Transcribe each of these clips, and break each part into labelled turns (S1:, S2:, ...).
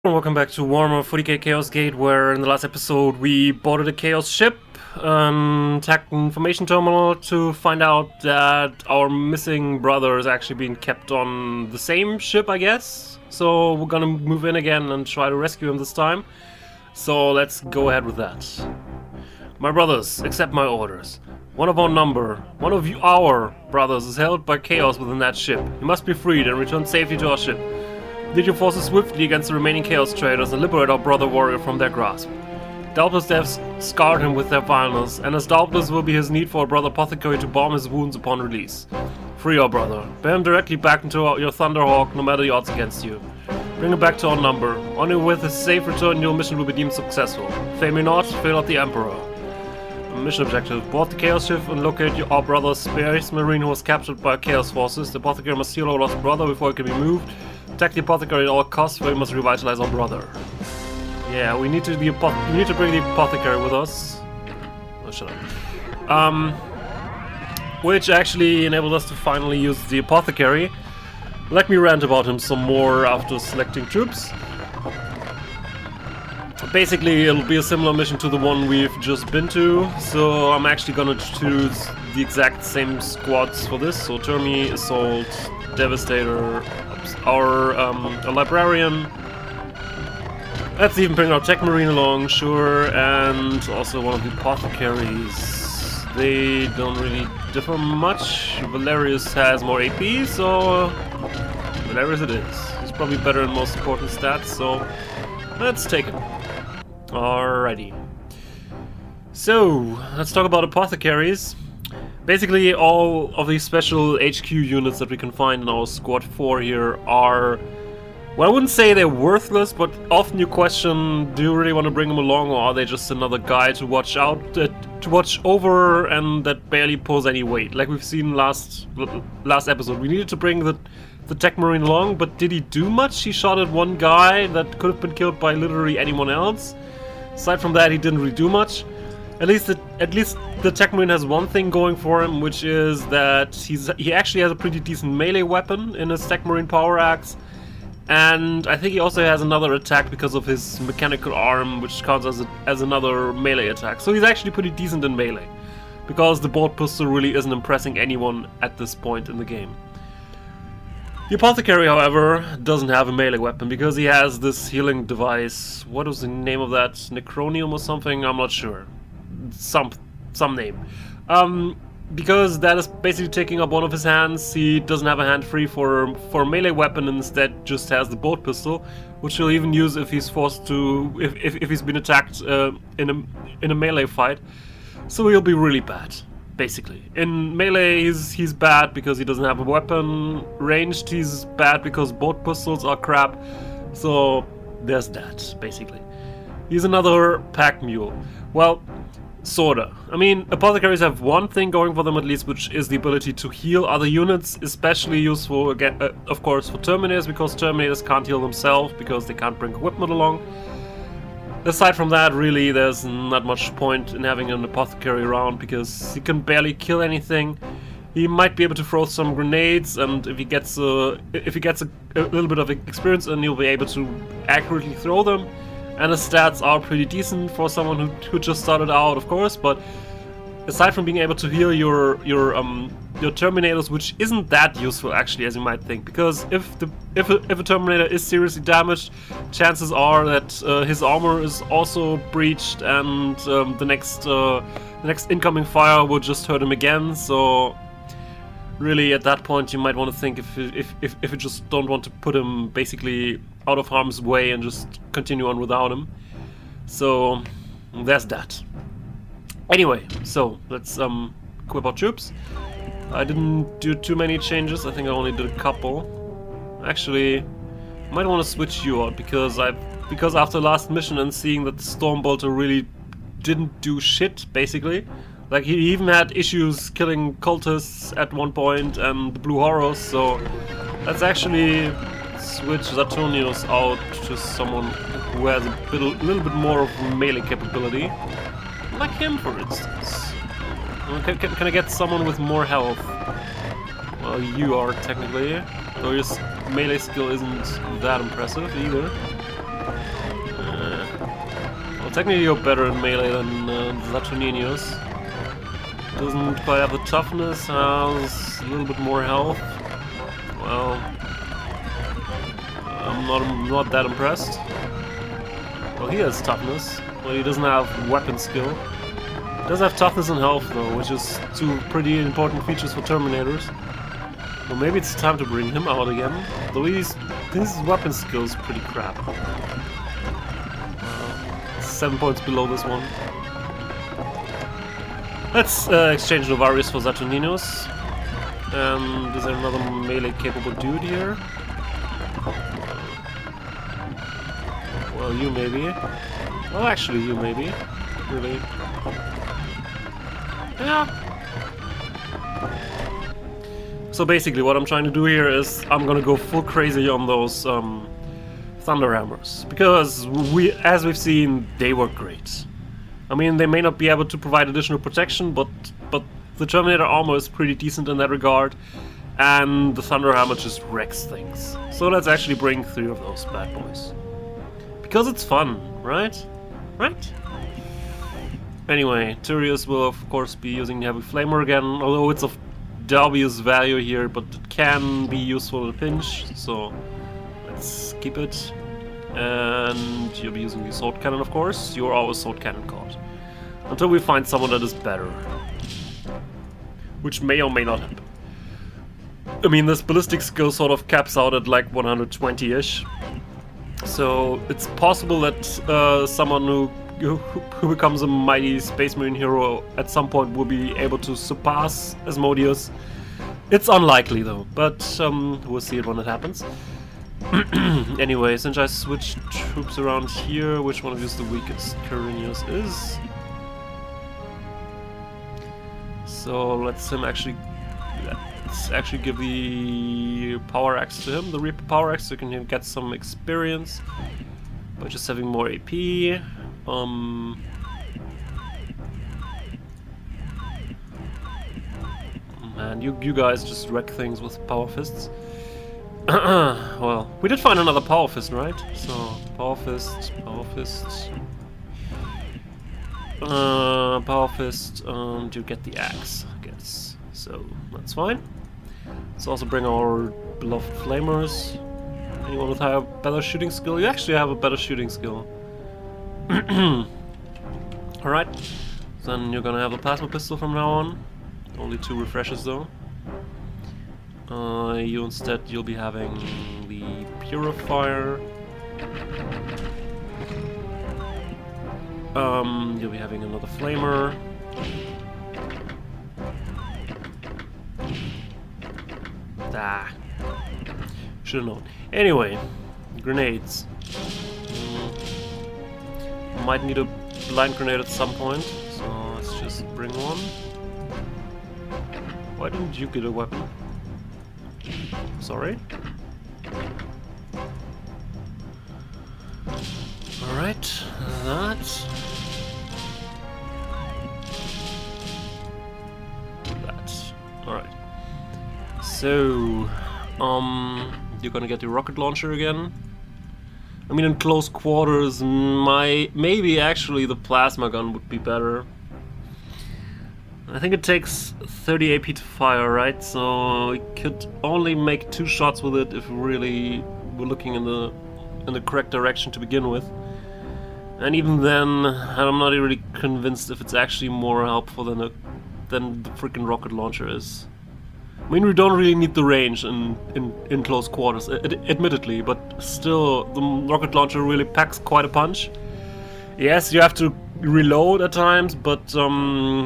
S1: Welcome back to Warhammer 40k Chaos Gate, where in the last episode we boarded a Chaos ship, attacked an information terminal to find out that our missing brother is actually being kept on the same ship, I guess. So we're gonna move in again and try to rescue him this time. So let's go ahead with that. My brothers, accept my orders. One of our brothers is held by Chaos within that ship. He must be freed and return safely to our ship. Lead your forces swiftly against the remaining Chaos traders and liberate our brother warrior from their grasp. Doubtless they have scarred him with their violence, and as doubtless will be his need for a brother apothecary to balm his wounds upon release. Free our brother. Bear him directly back into your Thunderhawk, no matter the odds against you. Bring him back to our number. Only with his safe return your mission will be deemed successful. Fail me not, fail not the Emperor. Mission objective: board the Chaos ship and locate our brother's Space Marine who was captured by Chaos forces. The apothecary must heal our lost brother before he can be moved. Attack the apothecary at all costs, for we must revitalize our brother. Yeah, we need to bring the apothecary with us. Oh, shut up. Which actually enabled us to finally use the apothecary. Let me rant about him some more after selecting troops. Basically, it'll be a similar mission to the one we've just been to, so I'm actually gonna choose the exact same squads for this. So Termi, Assault, Devastator, our a Librarian. Let's even bring our Tech Marine along, sure, and also one of the Apothecaries. They don't really differ much. Valerius has more AP, so Valerius it is. He's probably better in most important stats, so let's take him. Alrighty. So, let's talk about Apothecaries. Basically, all of these special HQ units that we can find in our Squad 4 here are... well, I wouldn't say they're worthless, but often you question, do you really want to bring them along, or are they just another guy to watch over and that barely pulls any weight? Like we've seen last episode, we needed to bring the Tech Marine along, but did he do much? He shot at one guy that could have been killed by literally anyone else. Aside from that, he didn't really do much. At least the Tech Marine has one thing going for him, which is that he actually has a pretty decent melee weapon in his Tech Marine Power Axe. And I think he also has another attack because of his mechanical arm, which counts as another melee attack. So he's actually pretty decent in melee, because the bolt pistol really isn't impressing anyone at this point in the game. The Apothecary, however, doesn't have a melee weapon because he has this healing device. What was the name of that? Necronium or something? I'm not sure. Some name. Because that is basically taking up one of his hands. He doesn't have a hand free for a melee weapon, and instead just has the bolt pistol, which he'll even use if he's forced to, if he's been attacked in a melee fight. So he'll be really bad, basically. In melee, he's bad because he doesn't have a weapon. Ranged, he's bad because bolt pistols are crap. So there's that, basically. He's another pack mule. Well, sorta. I mean, Apothecaries have one thing going for them at least, which is the ability to heal other units, especially useful, again, of course, for Terminators, because Terminators can't heal themselves because they can't bring equipment along. Aside from that, really, there's not much point in having an Apothecary around because he can barely kill anything. He might be able to throw some grenades, and if he gets a little bit of experience, and he'll be able to accurately throw them. And his stats are pretty decent for someone who just started out, of course. But aside from being able to heal your Terminators, which isn't that useful actually, as you might think, because if a Terminator is seriously damaged, chances are that his armor is also breached, and the next incoming fire will just hurt him again. So really, at that point, you might want to think if you just don't want to put him basically out of harm's way and just continue on without him. So there's that. Anyway, so let's equip our troops. I didn't do too many changes. I think I only did a couple. Actually, I might want to switch you out because after last mission and seeing that the Stormbolter really didn't do shit, basically. Like, he even had issues killing cultists at one point and the Blue Horrors, so let's actually switch Zatonius out to someone who has a little bit more of melee capability. Like him, for instance. Can I get someone with more health? Well, you are technically, though your melee skill isn't that impressive either. Well, technically you're better in melee than Saturninius. Doesn't quite have the toughness, has a little bit more health. Well, I'm not that impressed. Well, he has toughness, but he doesn't have weapon skill. He does have toughness and health though, which is two pretty important features for Terminators. Well, maybe it's time to bring him out again. Though his weapon skill is pretty crap. 7 points below this one. Let's exchange Novarius for Saturninus. And is there another melee capable dude here? Well, you maybe. Well, actually, you maybe. Really. Yeah. So basically, what I'm trying to do here is I'm gonna go full crazy on those Thunder Hammers, because as we've seen, they work great. I mean, they may not be able to provide additional protection, but the Terminator armor is pretty decent in that regard, and the Thunder Hammer just wrecks things. So let's actually bring 3 of those bad boys. Because it's fun, right? Right? Anyway, Tyrius will of course be using the Heavy Flamer again, although it's of dubious value here, but it can be useful in a pinch, so let's keep it. And you'll be using the Sword Cannon, of course. You're always Sword Cannon caught. Until we find someone that is better. Which may or may not happen. I mean, this ballistic skill sort of caps out at like 120-ish. So it's possible that someone who becomes a mighty Space Marine hero at some point will be able to surpass Asmodeus. It's unlikely though, but we'll see it when it happens. Anyway, since I switched troops around here, which one of you is the weakest? Carinius is. So let's actually give the Power Axe to him, the Reaper Power Axe, so you can get some experience by just having more AP. Man, you guys just wreck things with Power Fists. Well, we did find another Power Fist, right? So, Power Fist, Power Fist. Power Fist, and you get the axe, I guess. So, that's fine. Let's also bring our beloved Flamers. Anyone with better shooting skill? You actually have a better shooting skill. Alright. Then you're gonna have a Plasma Pistol from now on. Only 2 refreshes though. You instead, you'll be having the Purifier. You'll be having another Flamer. Ah. Should've known. Anyway, grenades. Might need a blind grenade at some point, so let's just bring one. Why didn't you get a weapon? Sorry. Alright, that. Alright. So, you're gonna get the rocket launcher again. I mean, in close quarters, maybe actually the plasma gun would be better. I think it takes 30 AP to fire, right? So we could only make 2 shots with it if we really were looking in the correct direction to begin with. And even then, I'm not really convinced if it's actually more helpful than the freaking rocket launcher is. I mean, we don't really need the range in close quarters, admittedly, but still, the rocket launcher really packs quite a punch. Yes, you have to reload at times, but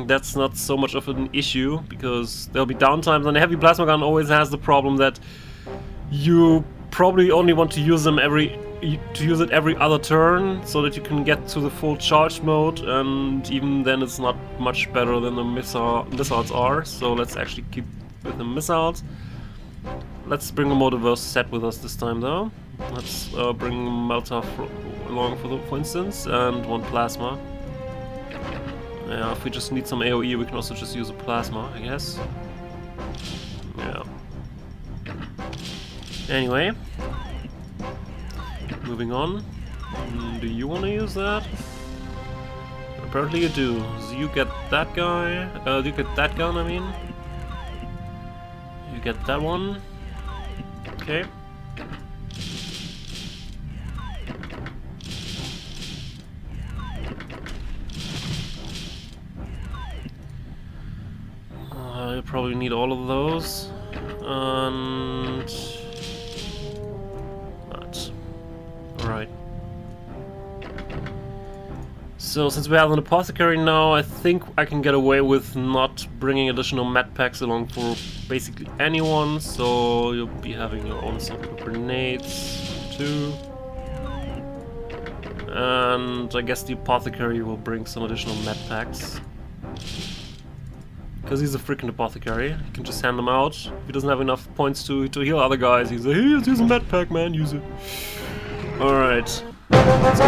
S1: that's not so much of an issue, because there'll be downtimes, and the heavy plasma gun always has the problem that you probably only want to use them every other turn, so that you can get to the full charge mode, and even then it's not much better than the missiles are. So let's actually keep with the missiles. Let's bring a more diverse set with us this time though. Let's bring Melta along for instance, and 1 plasma. Yeah, if we just need some AoE, we can also just use a plasma, I guess. Yeah. Anyway, moving on. Do you want to use that? Apparently you do. So you get that guy. You get that gun, I mean. You get that one. Okay. You probably need all of those. And... that. Alright. So, since we have an apothecary now, I think I can get away with not bringing additional med packs along for basically anyone. So, you'll be having your own set of grenades, too. And I guess the apothecary will bring some additional med packs. Because he's a freaking apothecary. You can just hand them out. If he doesn't have enough points to heal other guys, he's like, hey, use a med pack, man, use it. Alright. Let's go.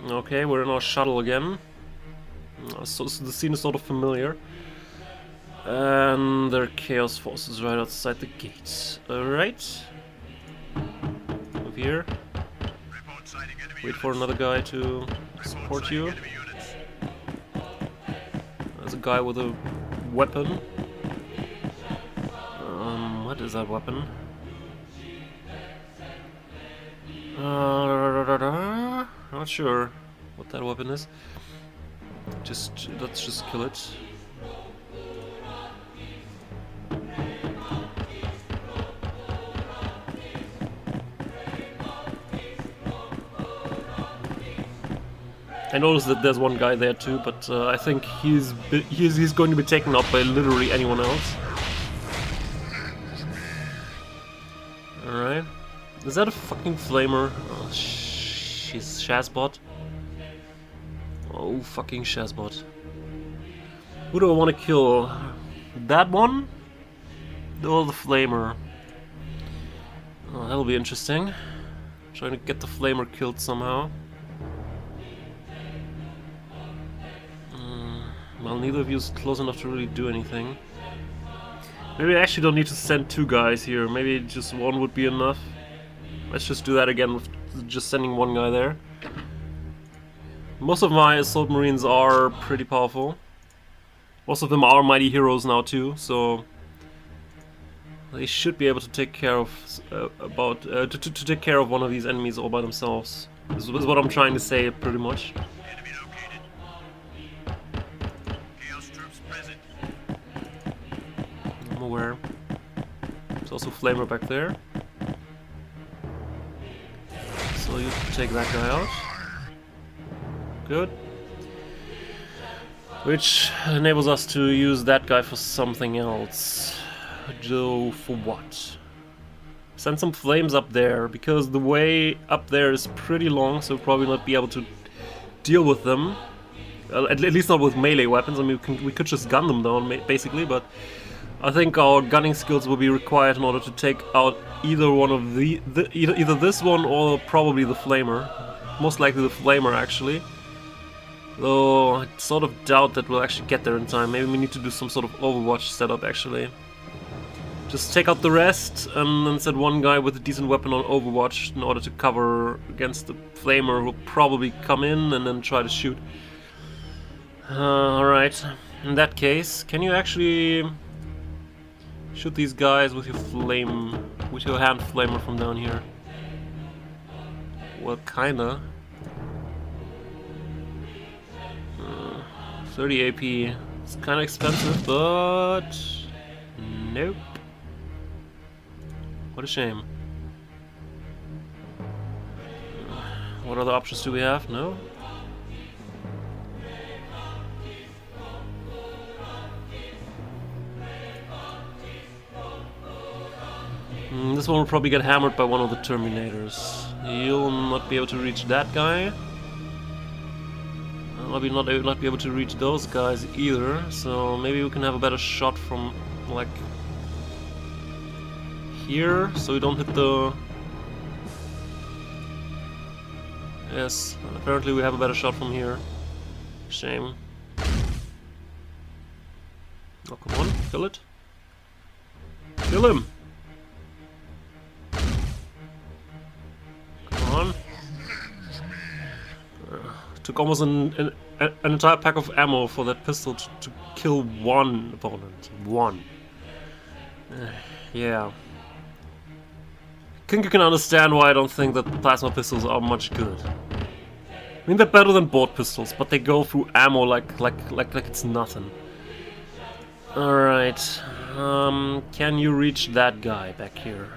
S1: Okay, we're in our shuttle again. So the scene is sort of familiar. And there are Chaos Forces right outside the gates. Alright. Move here. Wait for another guy to support you. There's a guy with a weapon. What is that weapon? Not sure what that weapon is. Let's just kill it. I noticed that there's one guy there too, but I think he's going to be taken up by literally anyone else. All right, is that a fucking flamer? Oh, she's Shazbot. Oh, fucking Shazbot. Who do I want to kill? That one? Or the flamer? Oh, that'll be interesting. Trying to get the flamer killed somehow. Well, neither of you is close enough to really do anything. Maybe I actually don't need to send two guys here. Maybe just one would be enough. Let's just do that again with just sending one guy there. Most of my assault marines are pretty powerful. Most of them are mighty heroes now too, so they should be able to take care of to take care of one of these enemies all by themselves. This is what I'm trying to say, pretty much. I'm aware. There's also Flamer back there. So you take that guy out. Good. Which enables us to use that guy for something else. Joe, for what? Send some flames up there, because the way up there is pretty long, so we'll probably not be able to deal with them. At least not with melee weapons. I mean, we could just gun them down, basically, but I think our gunning skills will be required in order to take out either one of either this one or probably the flamer. Most likely the flamer, actually. Though I sort of doubt that we'll actually get there in time. Maybe we need to do some sort of Overwatch setup, actually. Just take out the rest and then set one guy with a decent weapon on Overwatch in order to cover against the flamer who will probably come in and then try to shoot. Alright, in that case, can you actually shoot these guys with your hand flamer from down here? Well, kinda. 30 AP. It's kinda expensive, but nope. What a shame. What other options do we have? No? This one will probably get hammered by one of the Terminators. You'll not be able to reach that guy. I'll not be able to reach those guys either, so maybe we can have a better shot from, like, here, so we don't hit the... Yes, apparently we have a better shot from here. Shame. Oh, come on, kill it. Kill him! Come on. Took almost an entire pack of ammo for that pistol to kill one opponent. One. Yeah. I think you can understand why I don't think that plasma pistols are much good. I mean, they're better than board pistols, but they go through ammo like it's nothing. Alright. Can you reach that guy back here?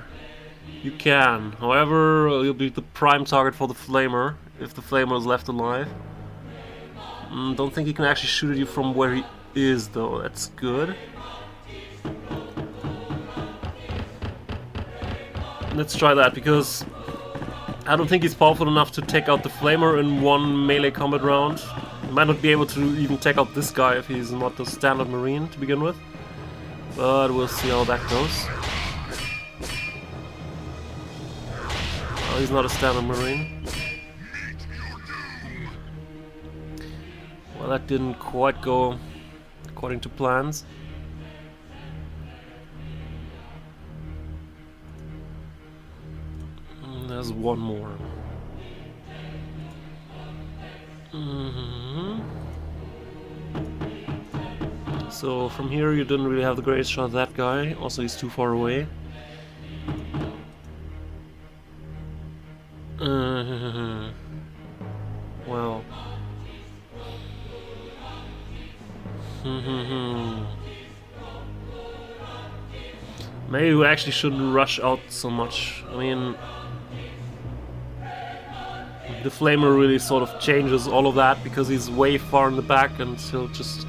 S1: You can. However, you'll be the prime target for the flamer, if the flamer is left alive. Don't think he can actually shoot at you from where he is, though. That's good. Let's try that, because I don't think he's powerful enough to take out the flamer in one melee combat round. He might not be able to even take out this guy if he's not the standard marine to begin with. But we'll see how that goes. Oh, he's not a standard marine. Well, that didn't quite go according to plans. There's one more. So from here you didn't really have the greatest shot at that guy. Also, he's too far away. Well. Maybe we actually shouldn't rush out so much. I mean, the flamer really sort of changes all of that because he's way far in the back and he'll just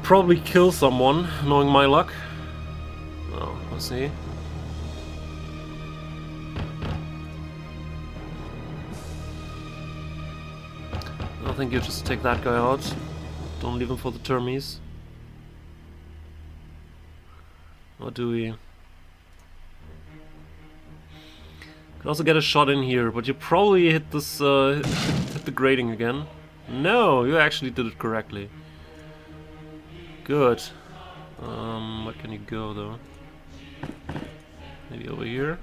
S1: probably kill someone, knowing my luck. Oh, we'll see. I think you just take that guy out. Don't leave him for the termies. Or do we? Could also get a shot in here, but you probably hit this hit the grating again. No, you actually did it correctly. Good. Where can you go though? Maybe over here.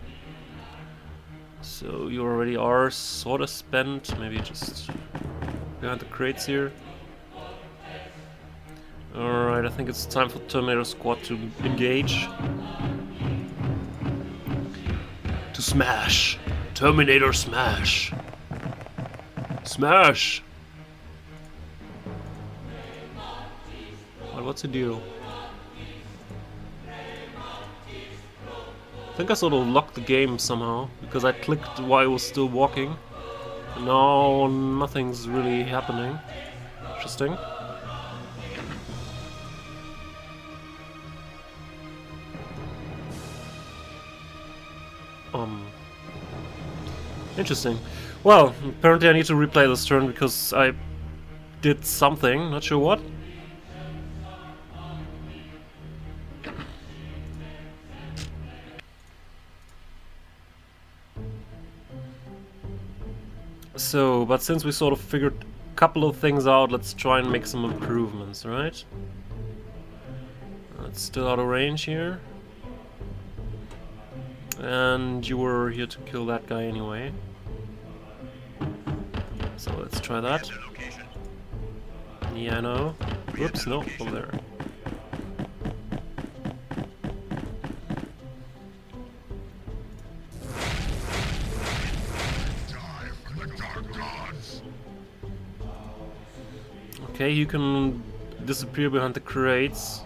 S1: So you already are sort of spent. Maybe just behind the crates here. Alright, I think it's time for Terminator Squad to engage. To smash! Terminator smash! Smash! Well, what's the deal? I think I sort of locked the game somehow, because I clicked while I was still walking. And now nothing's really happening. Interesting. Interesting. Well, apparently I need to replay this turn because I did something, not sure what. So, but since we sort of figured a couple of things out, let's try and make some improvements, right? It's still out of range here. And you were here to kill that guy anyway. So let's try that. Yeah, no. Whoops, no, over there. Okay, you can disappear behind the crates.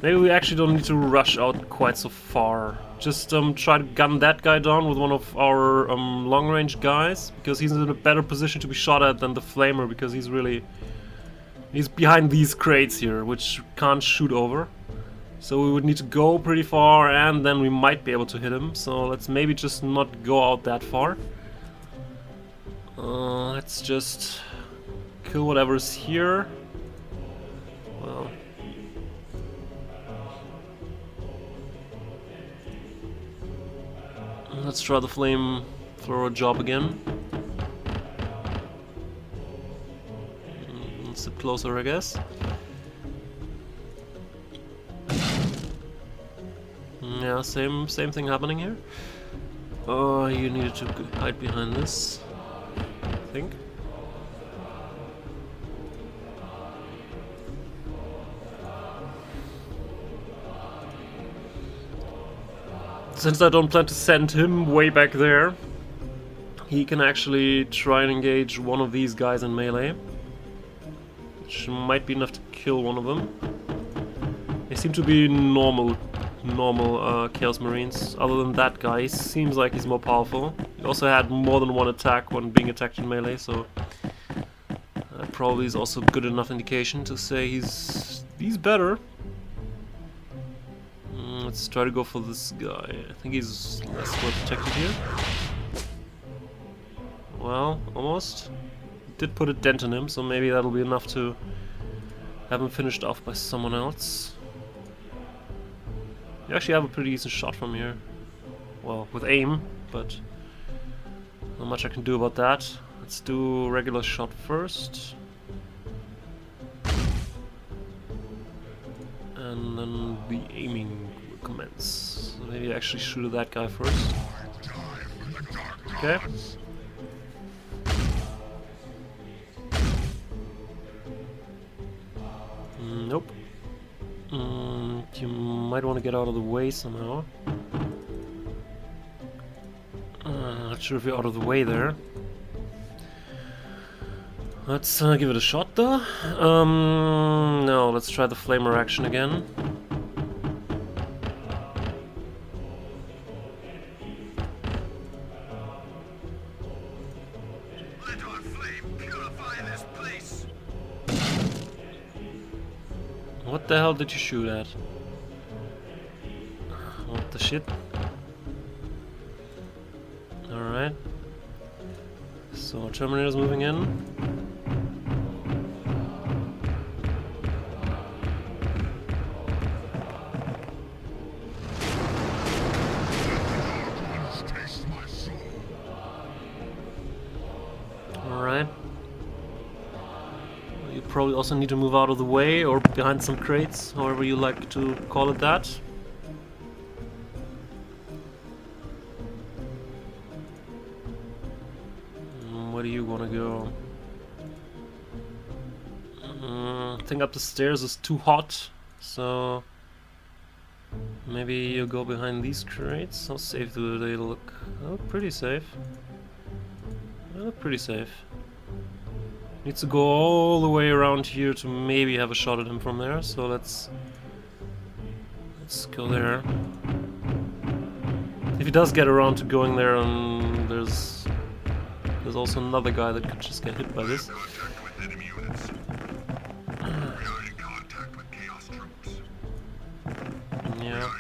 S1: Maybe we actually don't need to rush out quite so far. Just try to gun that guy down with one of our long-range guys, because he's in a better position to be shot at than the flamer, because he's behind these crates here, which can't shoot over. So we would need to go pretty far, and then we might be able to hit him. So let's maybe just not go out that far. Let's just kill whatever's here. Well. Let's try the flamethrower job again. Sit closer, I guess. Yeah, same thing happening here. Oh, you needed to hide behind this, I think. Since I don't plan to send him way back there, he can actually try and engage one of these guys in melee, which might be enough to kill one of them. They seem to be normal Chaos Marines. Other than that guy, he seems like he's more powerful. He also had more than one attack when being attacked in melee, so that probably is also good enough indication to say he's better. Let's try to go for this guy. I think he's less well protected here. Well, almost. Did put a dent in him, so maybe that'll be enough to have him finished off by someone else. You actually have a pretty decent shot from here. Well, with aim, but not much I can do about that. Let's do a regular shot first. And then the aiming will commence. So maybe actually shoot at that guy first. Okay. Nope. You might want to get out of the way somehow. Not sure if you're out of the way there. Let's give it a shot though. No, let's try the flamer action again.
S2: Let our flame purify this place.
S1: What the hell did you shoot at? What the shit? Alright. So, Terminator's moving in. Alright. You probably also need to move out of the way or behind some crates, however you like to call it that. Where do you want to go? I think up the stairs is too hot, so maybe you go behind these crates. How safe do they look? Oh, pretty safe. They look pretty safe. Needs to go all the way around here to maybe have a shot at him from there, so let's go there. If he does get around to going there, and there's also another guy that could just get hit by this. Yeah.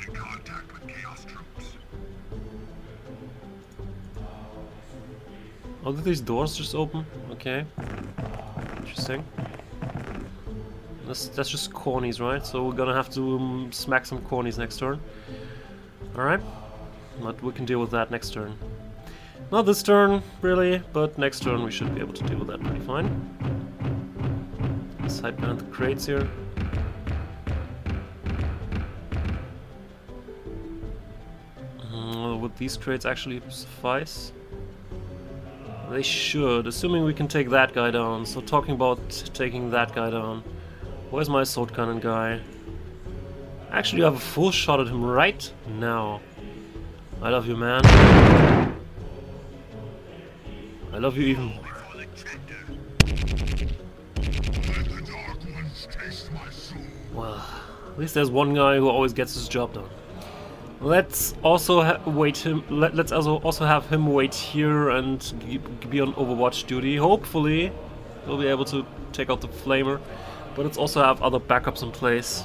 S1: Oh, did these doors just open? Okay. Interesting. That's just cornies, right? So we're gonna have to smack some cornies next turn. Alright. But we can deal with that next turn. Not this turn, really, but next turn we should be able to deal with that pretty fine. Let's hide behind the crates here. Would these crates actually suffice? They should, assuming we can take that guy down. So talking about taking that guy down. Where's my sword cannon guy? Actually, you have a full shot at him right now. I love you, man. I love you even more. Well, at least there's one guy who always gets his job done. Let's also wait him. Let's also have him wait here and be on Overwatch duty. Hopefully, we'll be able to take out the flamer, but let's also have other backups in place.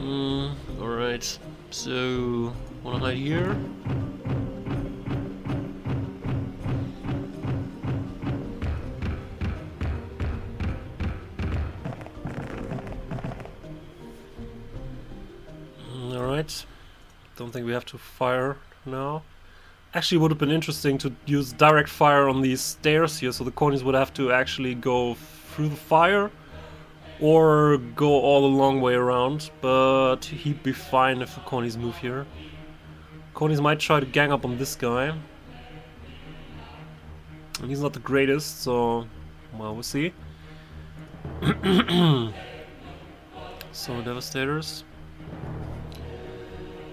S1: All right. So, wanna hide here? Alright, don't think we have to fire now. Actually, would have been interesting to use direct fire on these stairs here, so the conies would have to actually go through the fire or go all the long way around, but he'd be fine if the conies move here. Conies might try to gang up on this guy. And he's not the greatest, so well, we'll see. So, Devastators.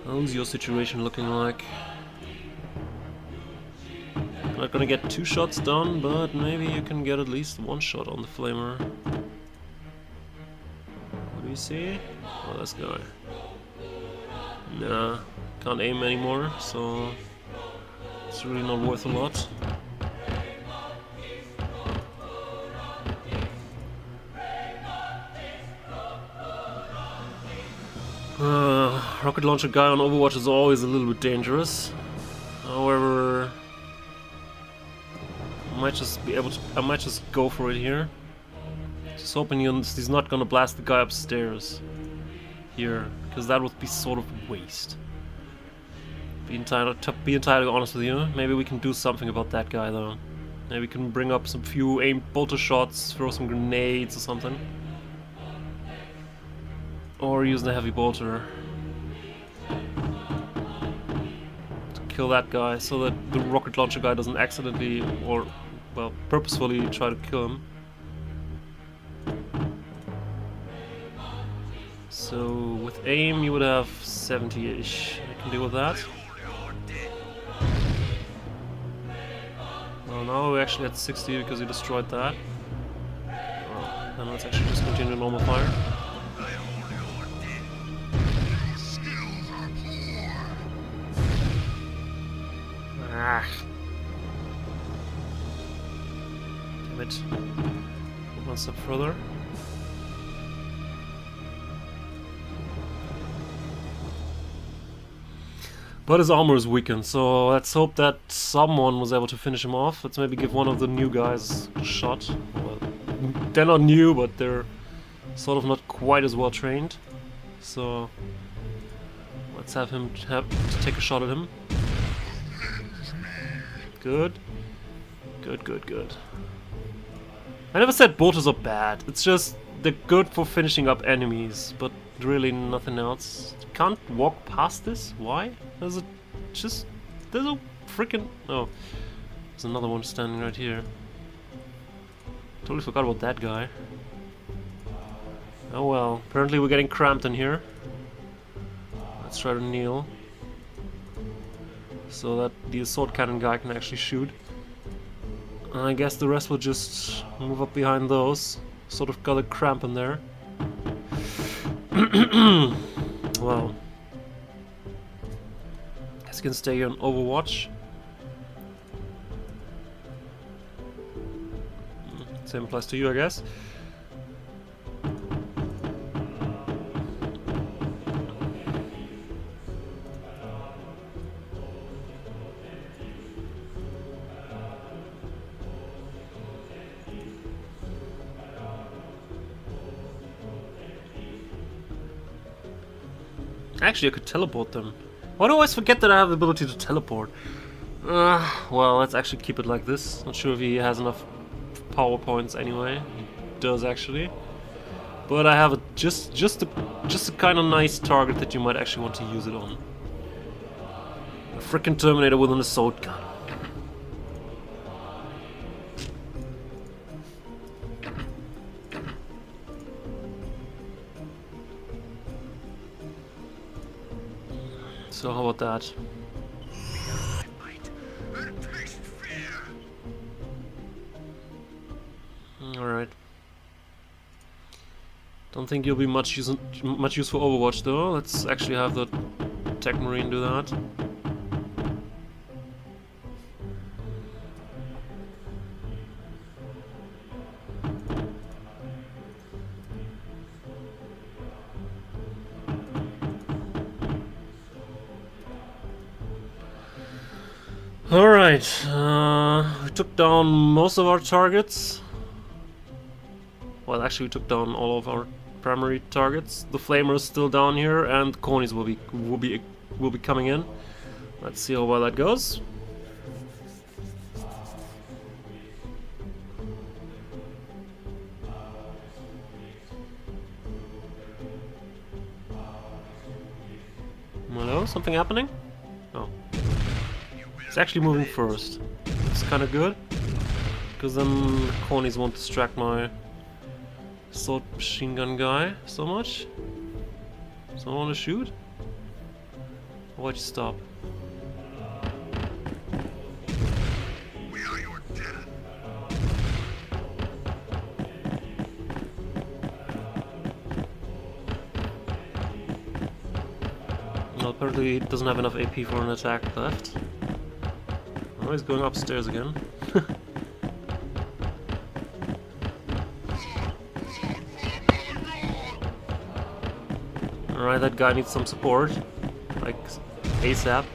S1: How's your situation looking like? Not gonna get 2 shots done, but maybe you can get at least 1 shot on the Flamer. What do you see? Oh, this guy. Nah, can't aim anymore, so it's really not worth a lot. Rocket launcher guy on Overwatch is always a little bit dangerous. However, I might just be able to. I might just go for it here. Just hoping he's not gonna blast the guy upstairs here, because that would be sort of a waste. Be entirely honest with you. Maybe we can do something about that guy though. Maybe we can bring up some few aimed bolter shots, throw some grenades or something. Or use the heavy bolter to kill that guy, so that the rocket launcher guy doesn't accidentally or, well, purposefully try to kill him. So with aim you would have 70-ish. I can deal with that. Well, now we're actually at 60 because he destroyed that. Well, then let's actually just continue normal fire. Ah. Damn it. One step further. But his armor is weakened, so let's hope that someone was able to finish him off. Let's maybe give one of the new guys a shot. Well, they're not new, but they're sort of not quite as well trained. So let's have him take a shot at him. Good. Good, good, good. I never said bolters are bad. It's just they're good for finishing up enemies, but really nothing else. You can't walk past this? Why? There's a freaking... Oh. There's another one standing right here. Totally forgot about that guy. Oh well. Apparently we're getting cramped in here. Let's try to kneel, so that the assault cannon guy can actually shoot. I guess the rest will just move up behind those. Sort of got a cramp in there. Well, guess you can stay here on Overwatch. Same applies to you, I guess. Actually, I could teleport them. Why do I always forget that I have the ability to teleport? Well, let's actually keep it like this. Not sure if he has enough power points anyway. He does actually. But I have just a kind of nice target that you might actually want to use it on. A frickin' Terminator with an assault gun. So how about that? Alright. Don't think you'll be much use for Overwatch though. Let's actually have the Tech Marine do that. Alright, we took down most of our targets. Well, actually we took down all of our primary targets. The Flamer is still down here, and the Conies will be coming in. Let's see how well that goes. Something happening? Oh. It's actually moving first. It's kinda good. Because then cornies won't distract my sword machine gun guy so much. Someone wanna shoot? Or why'd you stop?
S2: We are your death.
S1: Well, apparently he doesn't have enough AP for an attack left. Oh, he's going upstairs again. Alright, that guy needs some support. Like, ASAP.